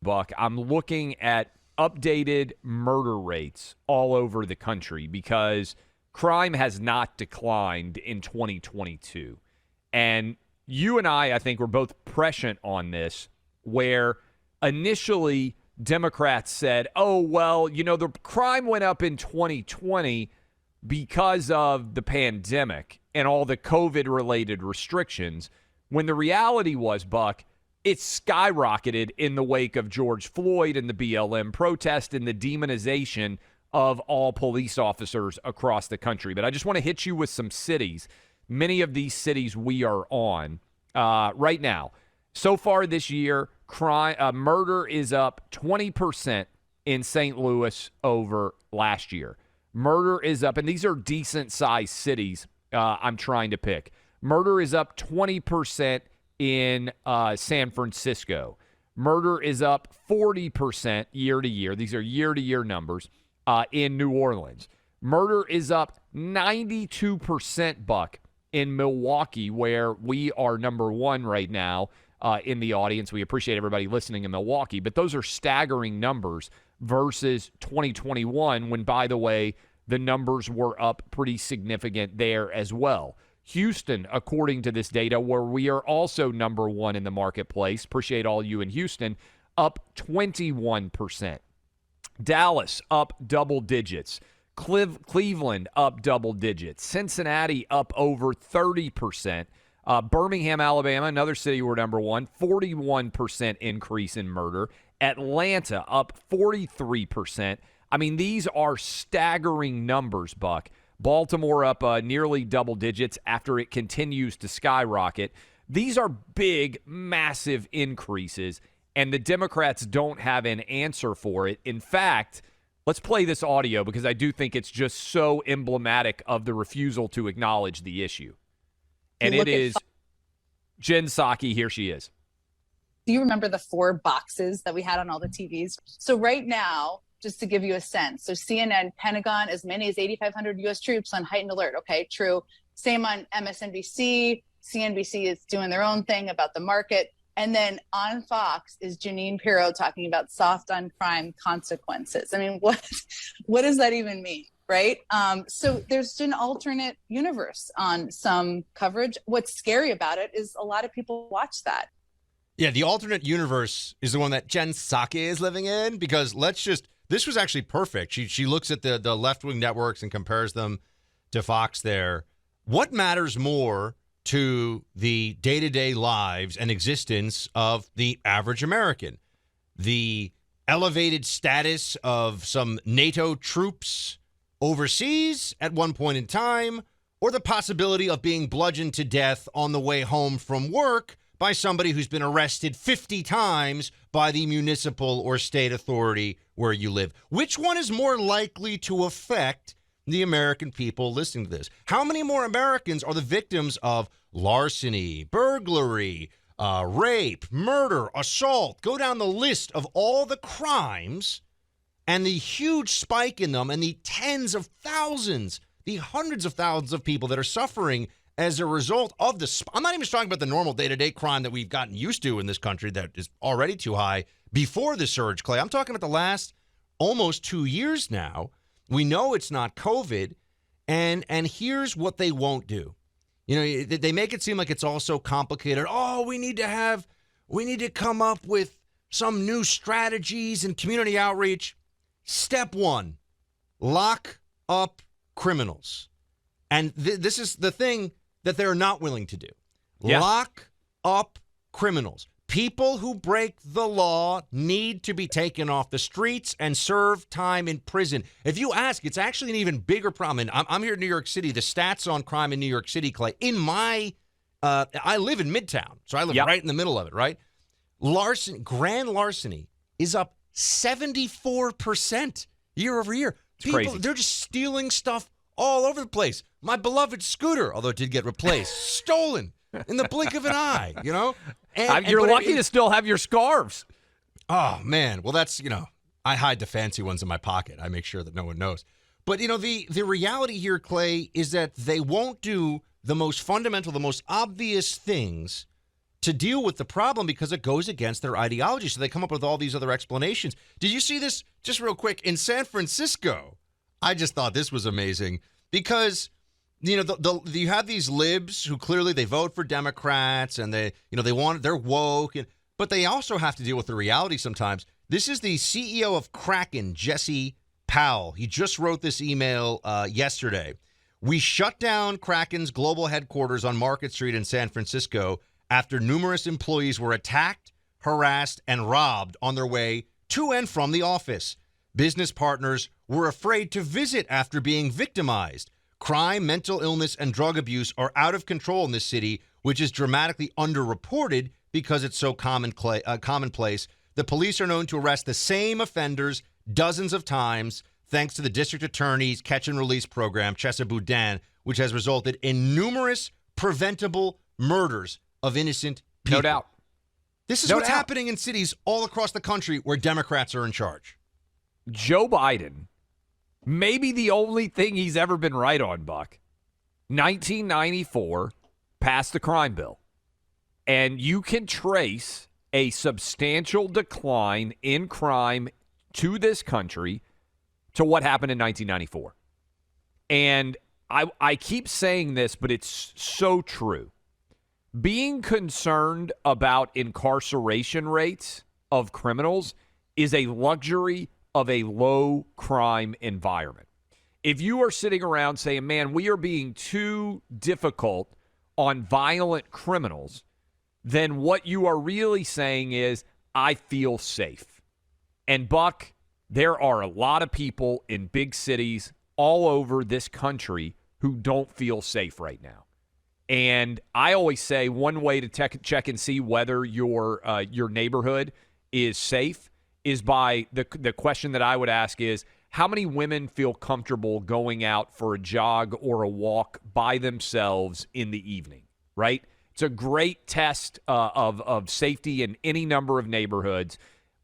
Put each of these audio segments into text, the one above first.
Buck, I'm looking at updated murder rates all over the country because crime has not declined in 2022. And you and I think, were both prescient on this, where initially Democrats said, oh, well, the crime went up in 2020 because of the pandemic and all the COVID-related restrictions, when the reality was, Buck, it skyrocketed in the wake of George Floyd and the BLM protest and the demonization of all police officers across the country. But I just want to hit you with some cities. Many of these cities we are on right now. So far this year, murder is up 20% in St. Louis over last year. Murder is up, and these are decent-sized cities I'm trying to pick. Murder is up 20% in San Francisco. Murder is up 40% year to year. These are year-to-year numbers in New Orleans. Murder is up 92%, Buck, in Milwaukee, where we are number one right now in the audience. We appreciate everybody listening in Milwaukee, but those are staggering numbers versus 2021 when, by the way, the numbers were up pretty significant there as well. Houston, according to this data, where we are also number one in the marketplace, appreciate all you in Houston, up 21%. Dallas, up double digits. Cleveland, up double digits. Cincinnati, up over 30%. Birmingham, Alabama, another city we're number one, 41% increase in murder. Atlanta, up 43%. I mean, these are staggering numbers, Buck. Baltimore up nearly double digits after it continues to skyrocket. These are big, massive increases, and the Democrats don't have an answer for it. In fact, let's play this audio because I do think it's just so emblematic of the refusal to acknowledge the issue. And it is Jen Psaki. Here she is. Do you remember the 4 boxes that we had on all the TVs? So right now, just to give you a sense, so CNN, Pentagon, as many as 8,500 U.S. troops on heightened alert. Okay, true. Same on MSNBC. CNBC is doing their own thing about the market. And then on Fox is Jeanine Pirro talking about soft on crime consequences. I mean, what does that even mean, right? So there's an alternate universe on some coverage. What's scary about it is a lot of people watch that. Yeah, the alternate universe is the one that Jen Psaki is living in, because this was actually perfect. She looks at the left-wing networks and compares them to Fox there. What matters more to the day-to-day lives and existence of the average American? The elevated status of some NATO troops overseas at one point in time, or the possibility of being bludgeoned to death on the way home from work by somebody who's been arrested 50 times by the municipal or state authority where you live? Which one is more likely to affect the American people listening to this? How many more Americans are the victims of larceny, burglary, rape, murder, assault? Go down the list of all the crimes and the huge spike in them and the tens of thousands, the hundreds of thousands of people that are suffering as a result of this. I'm not even talking about the normal day-to-day crime that we've gotten used to in this country that is already too high before the surge, Clay. I'm talking about the last almost 2 years now. We know it's not COVID, and here's what they won't do. You know, they make it seem like it's all so complicated. Oh, we need to come up with some new strategies and community outreach. Step 1, lock up criminals. And this is the thing that they're not willing to do. Yeah. Lock up criminals. People who break the law need to be taken off the streets and serve time in prison. If you ask, it's actually an even bigger problem. And I'm here in New York City. The stats on crime in New York City, Clay, I live in Midtown, so I live right in the middle of it, right? Grand larceny is up 74% year over year. People, crazy. They're just stealing stuff all over the place. My beloved scooter, although it did get replaced, stolen in the blink of an eye, you know? You're lucky to still have your scarves. Oh, man. Well, that's, I hide the fancy ones in my pocket. I make sure that no one knows. But, the reality here, Clay, is that they won't do the most fundamental, the most obvious things to deal with the problem because it goes against their ideology. So they come up with all these other explanations. Did you see this, just real quick, in San Francisco? I just thought this was amazing because, you know, you have these libs who clearly they vote for Democrats and they're woke, but they also have to deal with the reality sometimes. This is the CEO of Kraken, Jesse Powell. He just wrote this email yesterday. We shut down Kraken's global headquarters on Market Street in San Francisco after numerous employees were attacked, harassed, and robbed on their way to and from the office. Business partners were afraid to visit after being victimized. Crime, mental illness, and drug abuse are out of control in this city, which is dramatically underreported because it's so commonplace. The police are known to arrest the same offenders dozens of times, thanks to the district attorney's catch and release program, Chesa Boudin, which has resulted in numerous preventable murders of innocent people. No doubt. This is what's happening in cities all across the country where Democrats are in charge. Joe Biden, maybe the only thing he's ever been right on, Buck. 1994, passed the crime bill. And you can trace a substantial decline in crime to this country to what happened in 1994. And I keep saying this, but it's so true. Being concerned about incarceration rates of criminals is a luxury of a low crime environment. If you are sitting around saying, man, we are being too difficult on violent criminals, then what you are really saying is, I feel safe. And Buck, there are a lot of people in big cities all over this country who don't feel safe right now. And I always say one way to check and see whether your neighborhood is safe is by the question that I would ask is, how many women feel comfortable going out for a jog or a walk by themselves in the evening, right? It's a great test of safety in any number of neighborhoods.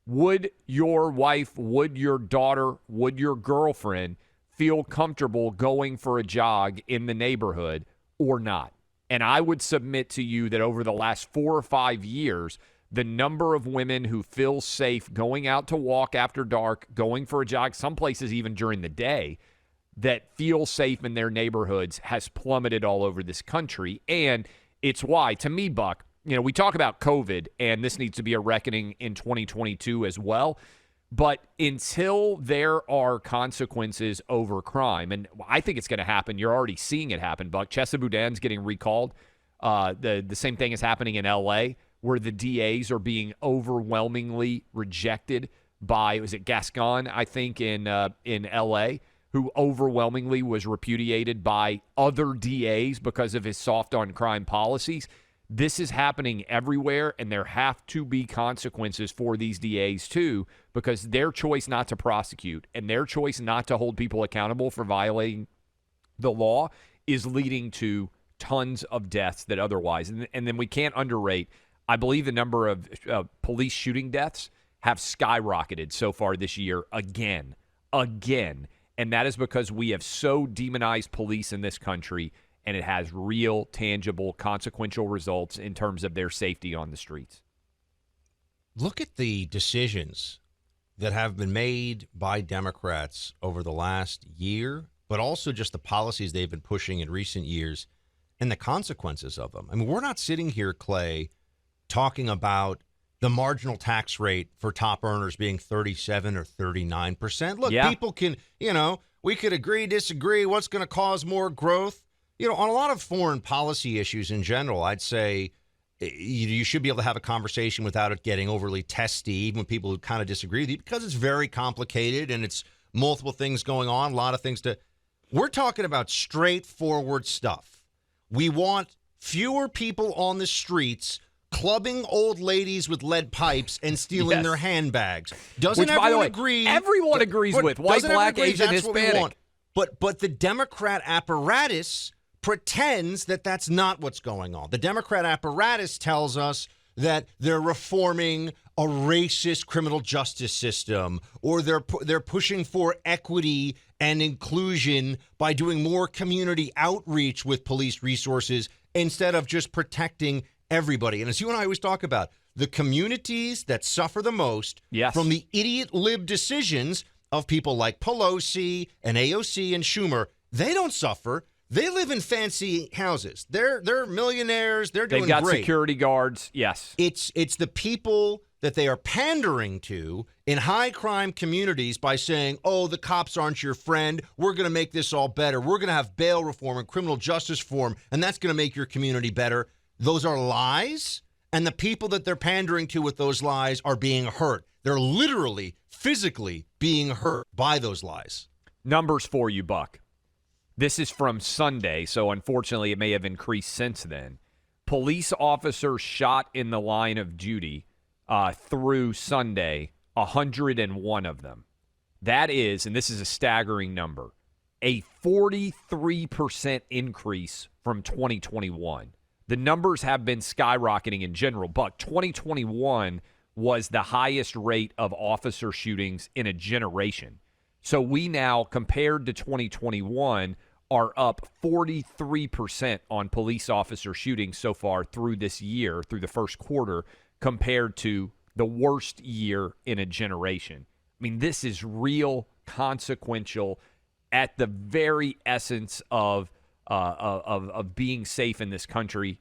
Would your wife, would your daughter, would your girlfriend feel comfortable going for a jog in the neighborhood or not? And I would submit to you that over the last 4 or 5 years, the number of women who feel safe going out to walk after dark, going for a jog, some places even during the day, that feel safe in their neighborhoods has plummeted all over this country. And it's why, to me, Buck, you know, we talk about COVID, and this needs to be a reckoning in 2022 as well. But until there are consequences over crime, and I think it's going to happen. You're already seeing it happen, Buck. Chesa Boudin's getting recalled. The same thing is happening in L.A., where the DAs are being overwhelmingly rejected by, was it Gascon, I think, in L.A., who overwhelmingly was repudiated by other DAs because of his soft on crime policies. This is happening everywhere, and there have to be consequences for these DAs too, because their choice not to prosecute and their choice not to hold people accountable for violating the law is leading to tons of deaths that otherwise. And then we can't underrate, I believe the number of police shooting deaths have skyrocketed so far this year again. And that is because we have so demonized police in this country, and it has real, tangible, consequential results in terms of their safety on the streets. Look at the decisions that have been made by Democrats over the last year, but also just the policies they've been pushing in recent years and the consequences of them. I mean, we're not sitting here, Clay, talking about the marginal tax rate for top earners being 37 or 39%. Look, people can, we could agree, disagree. What's going to cause more growth? On a lot of foreign policy issues in general, I'd say you should be able to have a conversation without it getting overly testy, even with people who kind of disagree with you, because it's very complicated and it's multiple things going on, a lot of things to. We're talking about straightforward stuff. We want fewer people on the streets clubbing old ladies with lead pipes and stealing their handbags. Doesn't everyone agree? Everyone agrees with white, black, Asian, Hispanic. But the Democrat apparatus pretends that that's not what's going on. The Democrat apparatus tells us that they're reforming a racist criminal justice system, or they're pushing for equity and inclusion by doing more community outreach with police resources instead of just protecting everybody. And as you and I always talk about, the communities that suffer the most from the idiot lib decisions of people like Pelosi and AOC and Schumer, they don't suffer. They live in fancy houses. They're millionaires. They're doing great. They've got security guards. Yes. It's the people that they are pandering to in high crime communities by saying, oh, the cops aren't your friend. We're going to make this all better. We're going to have bail reform and criminal justice reform, and that's going to make your community better. Those are lies, and the people that they're pandering to with those lies are being hurt. They're literally, physically being hurt by those lies. Numbers for you, Buck. This is from Sunday, so unfortunately it may have increased since then. Police officers shot in the line of duty through Sunday, 101 of them. That is, and this is a staggering number, a 43% increase from 2021. The numbers have been skyrocketing in general, but 2021 was the highest rate of officer shootings in a generation. So we now, compared to 2021, are up 43% on police officer shootings so far through this year, through the first quarter, compared to the worst year in a generation. I mean, this is real, consequential, at the very essence of being safe in this country.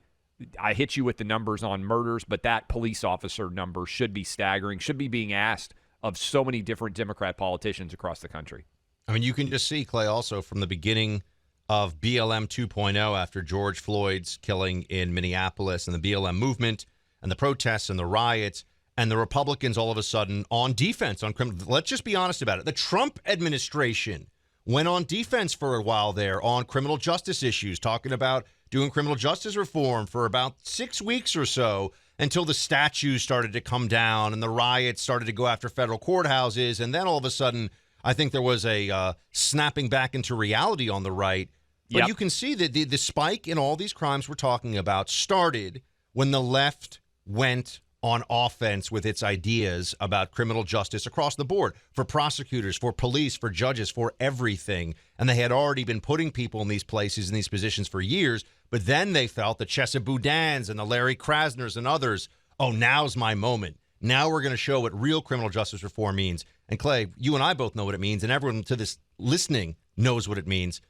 I hit you with the numbers on murders, but that police officer number should be staggering, should be being asked of so many different Democrat politicians across the country. I mean, you can just see, Clay, also from the beginning of BLM 2.0 after George Floyd's killing in Minneapolis and the BLM movement and the protests and the riots and the Republicans all of a sudden on defense on criminal. Let's just be honest about it. The Trump administration went on defense for a while there on criminal justice issues, talking about doing criminal justice reform for about 6 weeks or so until the statues started to come down and the riots started to go after federal courthouses. And then all of a sudden, I think there was a snapping back into reality on the right. But you can see that the spike in all these crimes we're talking about started when the left went on offense with its ideas about criminal justice across the board for prosecutors, for police, for judges, for everything. And they had already been putting people in these places, in these positions for years. But then they felt the Chesa Boudins and the Larry Krasners and others, oh, now's my moment. Now we're going to show what real criminal justice reform means. And Clay, you and I both know what it means, and everyone to this listening knows what it means.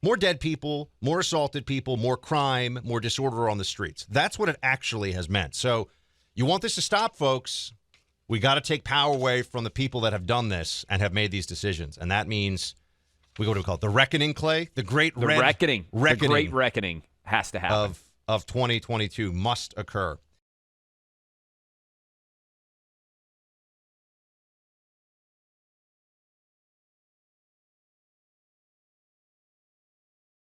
More dead people, more assaulted people, more crime, more disorder on the streets. That's what it actually has meant. So you want this to stop, folks. We got to take power away from the people that have done this and have made these decisions. And that means we go to call it the reckoning, Clay. The great reckoning. The great reckoning has to happen. Of 2022 must occur.